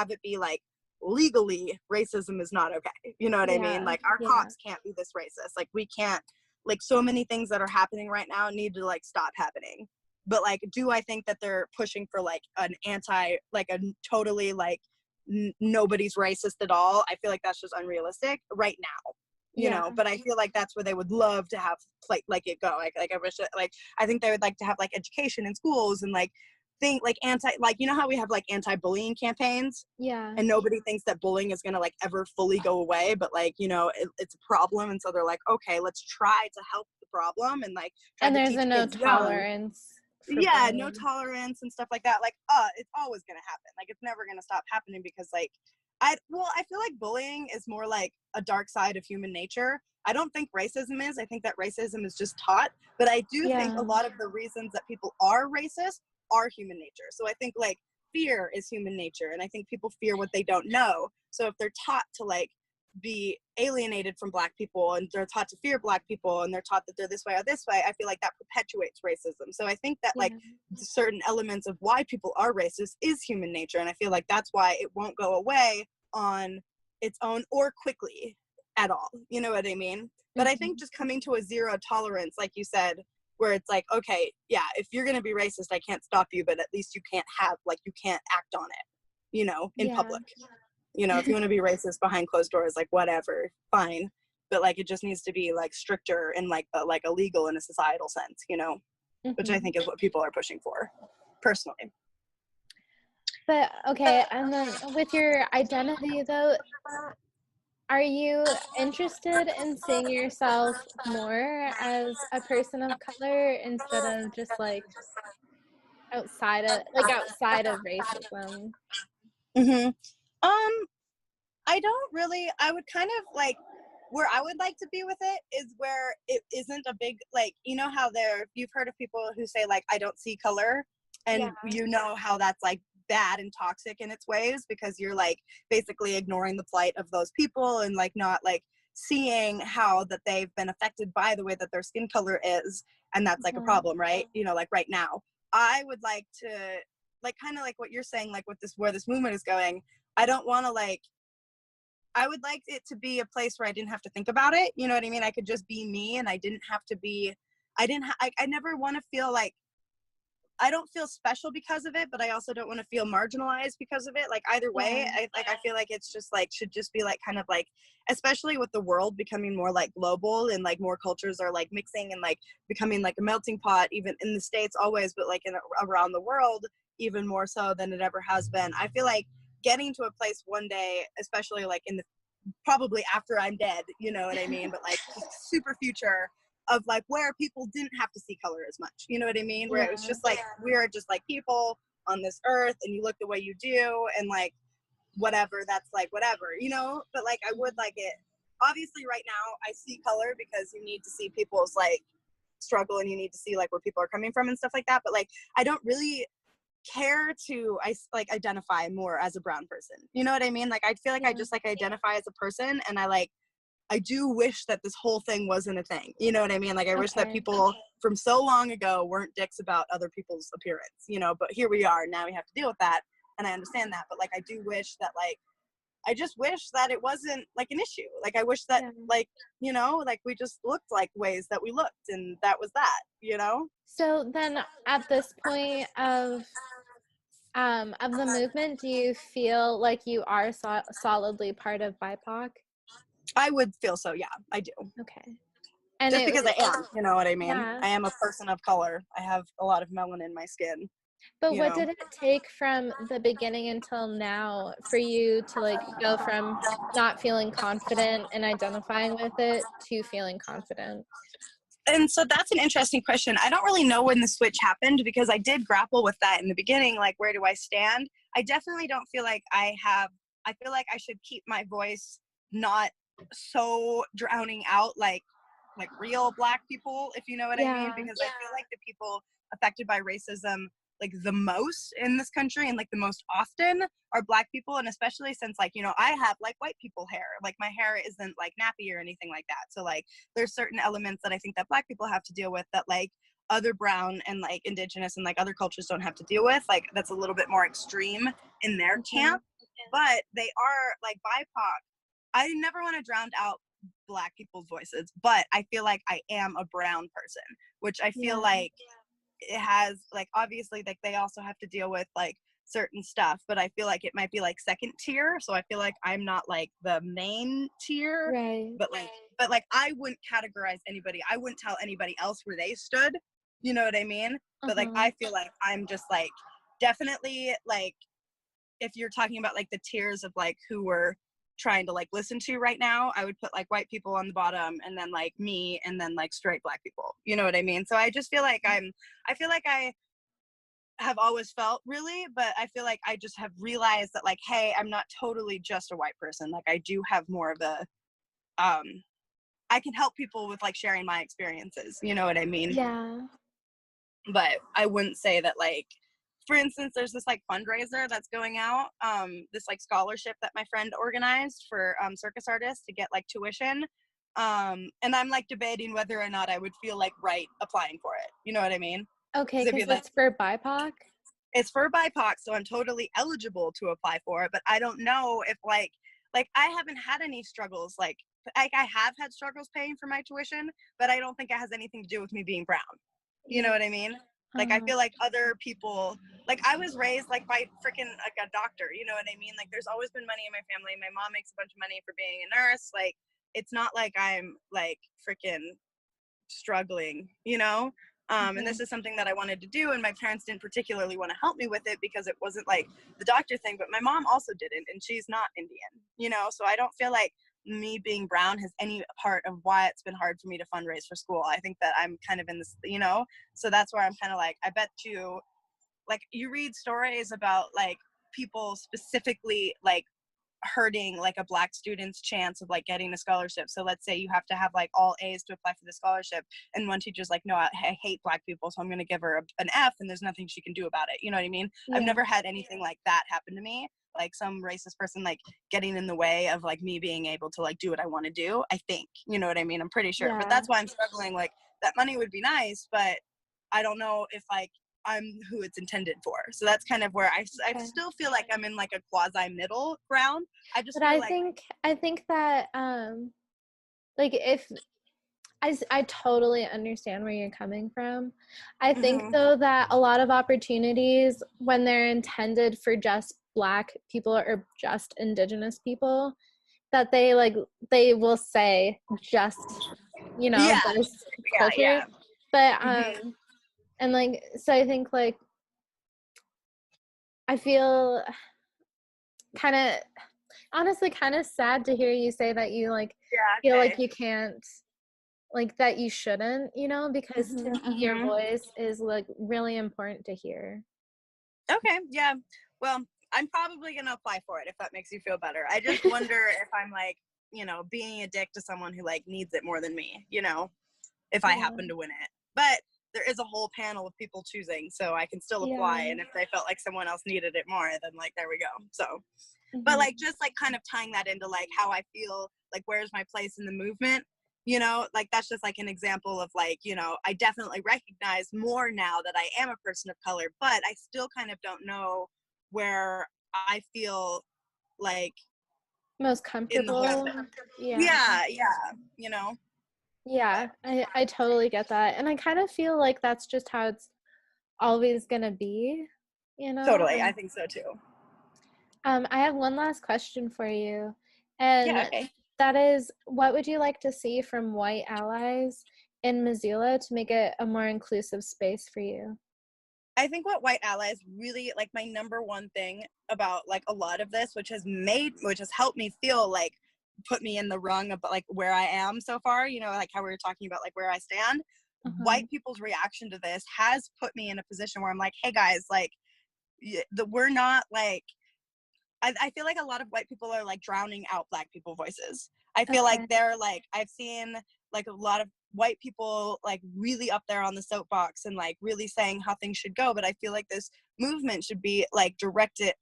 it be like legally racism is not okay, you know what I mean? Like, our cops can't be this racist, like we can't, like, so many things that are happening right now need to like stop happening. But like, do I think that they're pushing for like an totally like nobody's racist at all? I feel like that's just unrealistic right now, you know. But I feel like that's where they would love to have like it go. Like I wish that, like, I think they would like to have like education in schools and like think like you know how we have like anti-bullying campaigns, and nobody thinks that bullying is gonna like ever fully go away, but like, you know, it's a problem, and so they're like, okay, let's try to help the problem, and like try and to there's teach a no kids young. tolerance No tolerance and stuff like that. Like, it's always gonna happen. Like, it's never gonna stop happening, because like I feel like bullying is more like a dark side of human nature. I don't think racism is. I think that racism is just taught. But I do think a lot of the reasons that people are racist are human nature. So I think like fear is human nature, and I think people fear what they don't know. So if they're taught to like be alienated from Black people, and they're taught to fear Black people, and they're taught that they're this way or this way, I feel like that perpetuates racism. So I think that like certain elements of why people are racist is human nature, and I feel like that's why it won't go away on its own or quickly at all, you know what I mean? But I think just coming to a zero tolerance, like you said, where it's like, okay, yeah, if you're gonna be racist, I can't stop you, but at least you can't act on it, you know, in public. You know, if you want to be racist behind closed doors, like, whatever, fine. But like, it just needs to be like stricter and like illegal in a societal sense, you know, which I think is what people are pushing for, personally. But okay, and then with your identity though, are you interested in seeing yourself more as a person of color instead of just like outside of racism? I don't really, I would kind of like, where I would like to be with it is where it isn't a big, like, you know how you've heard of people who say like, I don't see color, and you know how that's like bad and toxic in its ways, because you're like basically ignoring the plight of those people and like not like seeing how that they've been affected by the way that their skin color is, and that's like a problem, right? You know, like right now I would like to, like, kind of like what you're saying, like with this, where this movement is going, I don't want to like, I would like it to be a place where I didn't have to think about it, you know what I mean? I could just be me, and I didn't have to be, I never want to feel like, I don't feel special because of it, but I also don't want to feel marginalized because of it. Like, either way, I feel like it's just like, should just be like kind of like, especially with the world becoming more like global, and like more cultures are like mixing and like becoming like a melting pot, even in the States always, but like around the world even more so than it ever has been. I feel like getting to a place one day, especially like in the, probably after I'm dead, you know what I mean, but like super future, of like where people didn't have to see color as much, you know what I mean, where it was just like, we are just like people on this earth, and you look the way you do, and like whatever, that's like whatever, you know, but like I would like it. Obviously right now I see color because you need to see people's like struggle and you need to see like where people are coming from and stuff like that, but like I don't really care to like identify more as a brown person, you know what I mean? Like I feel like I just like identify as a person, and I do wish that this whole thing wasn't a thing, you know what I mean? Like I wish that people from so long ago weren't dicks about other people's appearance, you know, but here we are, now we have to deal with that, and I understand that, but like I do wish that like I just wish that it wasn't like an issue. Like I wish that like, you know, like we just looked like ways that we looked, and that was that, you know? So then at this point of the movement, do you feel like you are solidly part of BIPOC? I would feel so, yeah, I do. Okay. And just because I am, you know what I mean? Yeah. I am a person of color. I have a lot of melanin in my skin. But what did it take from the beginning until now for you to like go from not feeling confident and identifying with it to feeling confident? And so that's an interesting question. I don't really know when the switch happened because I did grapple with that in the beginning. Like, where do I stand? I definitely don't feel like I feel like I should keep my voice not so drowning out like real Black people, if you know what I mean, because I feel like the people affected by racism like the most in this country and like the most often are Black people, and especially since like, you know, I have like white people hair, like my hair isn't like nappy or anything like that, so like there's certain elements that I think that Black people have to deal with that like other brown and like indigenous and like other cultures don't have to deal with, like that's a little bit more extreme in their camp, but they are like BIPOC. I never want to drown out Black people's voices, but I feel like I am a brown person, which I feel like it has like obviously like they also have to deal with like certain stuff, but I feel like it might be like second tier, so I feel like I'm not like the main tier, but like I wouldn't categorize anybody, I wouldn't tell anybody else where they stood, you know what I mean? But like I feel like I'm just like definitely like if you're talking about like the tiers of like who we're trying to like listen to right now, I would put like white people on the bottom and then like me and then like straight Black people, you know what I mean? So I just feel like I feel like I have always felt really, but I feel like I just have realized that like, hey, I'm not totally just a white person, like I do have more of a I can help people with like sharing my experiences, you know what I mean? But I wouldn't say that like, for instance, there's this like fundraiser that's going out, this like scholarship that my friend organized for circus artists to get like tuition, and I'm like debating whether or not I would feel like right applying for it, you know what I mean? Okay, because it's for BIPOC? It's for BIPOC, so I'm totally eligible to apply for it, but I don't know if like I haven't had any struggles, like I have had struggles paying for my tuition, but I don't think it has anything to do with me being brown, you know what I mean? Like I feel like other people, like I was raised like by freaking like a doctor, you know what I mean? Like there's always been money in my family. My mom makes a bunch of money for being a nurse. Like it's not like I'm like freaking struggling, you know? And this is something that I wanted to do, and my parents didn't particularly want to help me with it because it wasn't like the doctor thing, but my mom also didn't, and she's not Indian, you know? So I don't feel like me being brown has any part of why it's been hard for me to fundraise for school. I think that I'm kind of in this, you know? So that's where I'm kind of like, I bet you, like you read stories about like people specifically like hurting like a Black student's chance of like getting a scholarship. So let's say you have to have like all A's to apply for the scholarship, and one teacher's like, no, I hate Black people, so I'm going to give her an F, and there's nothing she can do about it, you know what I mean? I've never had anything like that happen to me, like some racist person like getting in the way of like me being able to like do what I want to do, I think, you know what I mean? I'm pretty sure, but that's why I'm struggling. Like that money would be nice, but I don't know if like I'm who it's intended for. So that's kind of where I still feel like I'm in like a quasi middle ground. I think that like if I totally understand where you're coming from. I think though that a lot of opportunities when they're intended for just Black people or just indigenous people, that they will say just, you know, this culture. But and like, so I think like I feel kind of honestly kind of sad to hear you say that you like feel like you can't, like that you shouldn't, you know, because to me your voice is like really important to hear. Okay, yeah. Well, I'm probably gonna apply for it if that makes you feel better. I just wonder if I'm like, you know, being a dick to someone who like needs it more than me, you know, if I happen to win it. But there is a whole panel of people choosing, so I can still apply. Yeah. And if I felt like someone else needed it more, then like there we go. So, but Mhm. like just like kind of tying that into like how I feel, like where's my place in the movement, you know, like that's just like an example of like, you know, I definitely recognize more now that I am a person of color, but I still kind of don't know where I feel like Most in the whole comfortable. thing. Yeah. Yeah, you know, Yeah, but I totally get that. And I kind of feel like that's just how it's always gonna be, you know? totally, I think so too. I have one last question for you, Yeah, and okay. that is, what would you like to see from white allies in Missoula to make it a more inclusive space for you? I think what white allies really like, my number one thing about like a lot of this, which has helped me feel like put me in the rung of like where I am so far, you know, like how we were talking about like where I stand. Uh-huh. White people's reaction to this has put me in a position where I'm like, hey guys, like we're not like I feel like a lot of white people are like drowning out black people voices. I feel like Okay. they're like, I've seen like a lot of white people like really up there on the soapbox and like really saying how things should go, but I feel like this movement should be like directed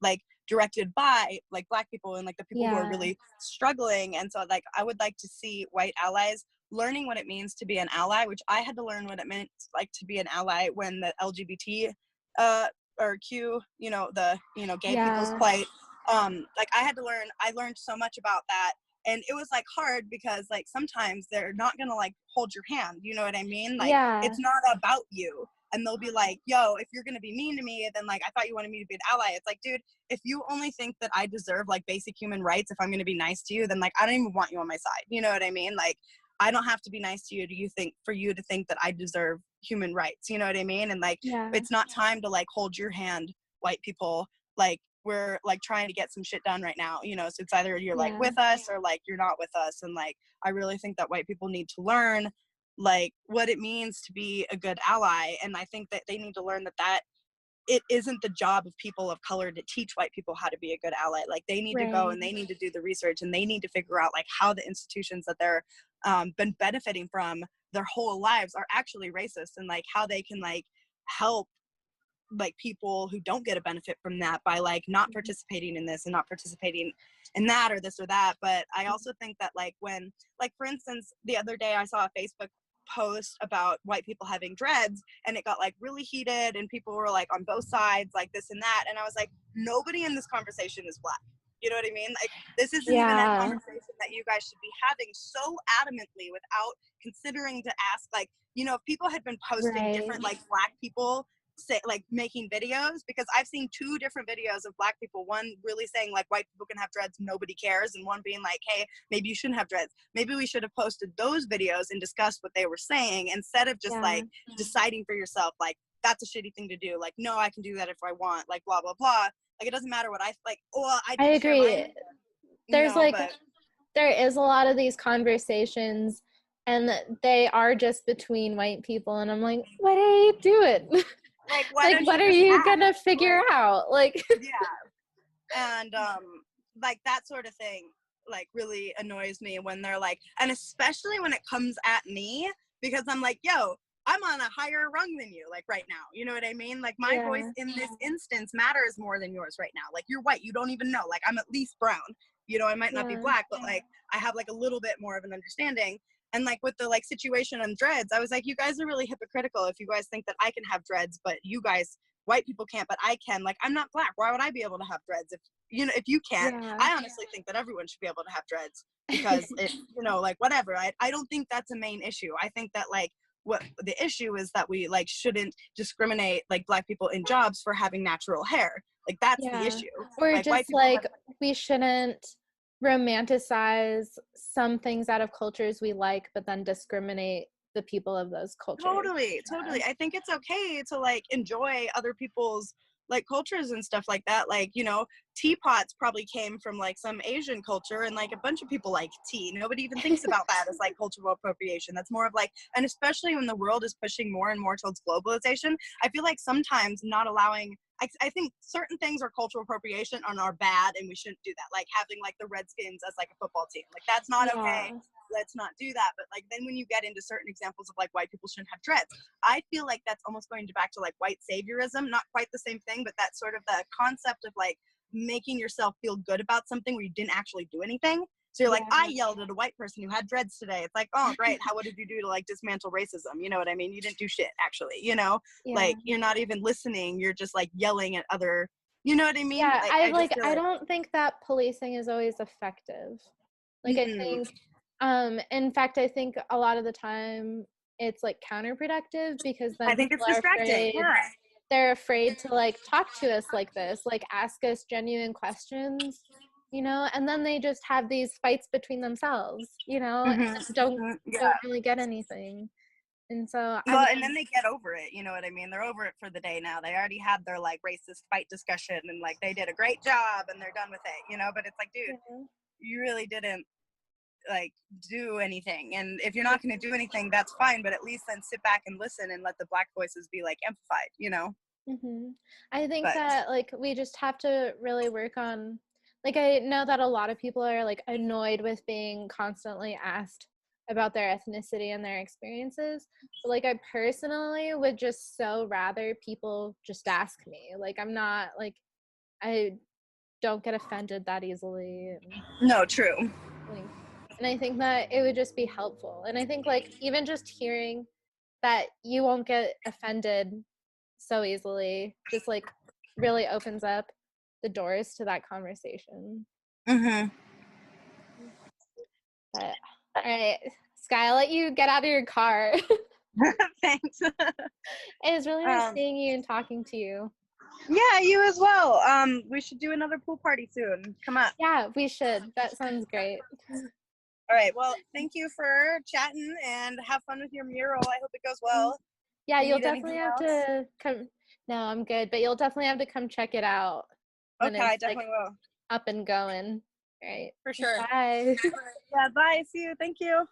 by like black people and like the people who are Yeah. really struggling. And so like I would like to see white allies learning what it means to be an ally, which I had to learn what it meant like to be an ally when the LGBT uh or Q, you know, the, you know, gay people's Yeah. plight, like I learned so much about that, and it was like hard because like sometimes they're not gonna like hold your hand, you know what I mean, like Yeah. it's not about you, and they'll be like, yo, if you're gonna be mean to me, then like I thought you wanted me to be an ally. It's like, dude, if you only think that I deserve like basic human rights if I'm gonna be nice to you, then like I don't even want you on my side, you know what I mean, like I don't have to be nice to you for you to think that I deserve human rights, you know what I mean, and like Yeah. it's not time to like hold your hand, white people, like we're like trying to get some shit done right now, you know, so it's either you're like Yeah. with us or like you're not with us. And like I really think that white people need to learn like what it means to be a good ally, and I think that they need to learn that it isn't the job of people of color to teach white people how to be a good ally. Like they need to go Right. and they need to do the research, and they need to figure out like how the institutions that they're been benefiting from their whole lives are actually racist, and like how they can like help like people who don't get a benefit from that by like not participating in this and not participating in that or this or that. But I also think that like when, like for instance, the other day I saw a Facebook post about white people having dreads, and it got like really heated and people were like on both sides like this and that, and I was like, nobody in this conversation is black, you know what I mean, like this isn't even a Yeah. conversation that you guys should be having so adamantly without considering to ask, like, you know, if people had been posting Right. different like black people say like making videos, because I've seen two different videos of black people, one really saying like white people can have dreads, nobody cares, and one being like, hey, maybe you shouldn't have dreads. Maybe we should have posted those videos and discussed what they were saying instead of just Yeah. like deciding for yourself like that's a shitty thing to do, like no, I can do that if I want, like blah blah blah, like it doesn't matter what I like. Well, I I did share agree. mine, you There's know, like, but there is a lot of these conversations, and they are just between white people, and I'm like, what are you doing? like why Like, don't what you are just you ask, gonna figure like out? Like, yeah. And like that sort of thing like really annoys me when they're like, and especially when it comes at me, because I'm like, yo, I'm on a higher rung than you like right now, you know what I mean, like my voice yeah. in this instance matters more than yours right now, like you're white, you don't even know, like I'm at least brown, you know, I might not be Yeah. black, but like I have like a little bit more of an understanding. And like with the like situation on dreads, I was like, you guys are really hypocritical if you guys think that I can have dreads but you guys white people can't, but I can. Like I'm not black, why would I be able to have dreads if, you know, if you can't? Yeah. I honestly think that everyone should be able to have dreads, because it, you know, like whatever, I don't think that's a main issue. I think that like what the issue is that we like shouldn't discriminate like black people in jobs for having natural hair, like that's the Yeah. issue. Or Like white just people have, like, we shouldn't romanticize some things out of cultures we like, but then discriminate the people of those cultures. Yeah. totally, I think it's okay to like enjoy other people's like cultures and stuff like that, like, you know, teapots probably came from like some Asian culture, and like a bunch of people like tea, nobody even thinks about that as like cultural appropriation. That's more of like, and especially when the world is pushing more and more towards globalization, I feel like sometimes not allowing I think certain things are cultural appropriation and are bad, and we shouldn't do that. Like having like the Redskins as like a football team, like that's not okay. Let's not do that. But like then when you get into certain examples of like white people shouldn't have dreads, I feel like that's almost going back to like white saviorism. Not quite the same thing, but that's sort of the concept of like making yourself feel good about something where you didn't actually do anything. So you're like, I yelled at a white person who had dreads today. It's like, oh, great. What did you do to like dismantle racism? You know what I mean? You didn't do shit, actually, you know? Like, you're not even listening. You're just like yelling at other, you know what I mean? Yeah, I I don't think that policing is always effective. Like, I think, in fact, I think a lot of the time it's like counterproductive, because then I think people it's distracting. they're afraid to like talk to us like this, like ask us genuine questions, you know, and then they just have these fights between themselves, you know, and don't really get anything. And so and then they get over it, you know what I mean? They're over it for the day now. They already had their like racist fight discussion, and like they did a great job and they're done with it, you know? But it's like, dude, you really didn't like do anything. And if you're not going to do anything, that's fine, but at least then sit back and listen and let the Black voices be like amplified, you know? I think that like we just have to really work on, like, I know that a lot of people are like annoyed with being constantly asked about their ethnicity and their experiences, but like I personally would just so rather people just ask me. Like, I'm not like, I don't get offended that easily. No, true. Like, and I think that it would just be helpful. And I think like even just hearing that you won't get offended so easily just like really opens up the doors to that conversation. But all right, Sky, I'll let you get out of your car. Thanks. It was really nice seeing you and talking to you. Yeah, you as well. We should do another pool party soon. Come up. Yeah, we should. That sounds great. All right. Well, thank you for chatting, and have fun with your mural. I hope it goes well. Yeah, you'll definitely have to come. No, I'm good, but you'll definitely have to come check it out. Okay, I definitely will. Up and going. Right. For sure. Bye. Yeah, bye. See you. Thank you.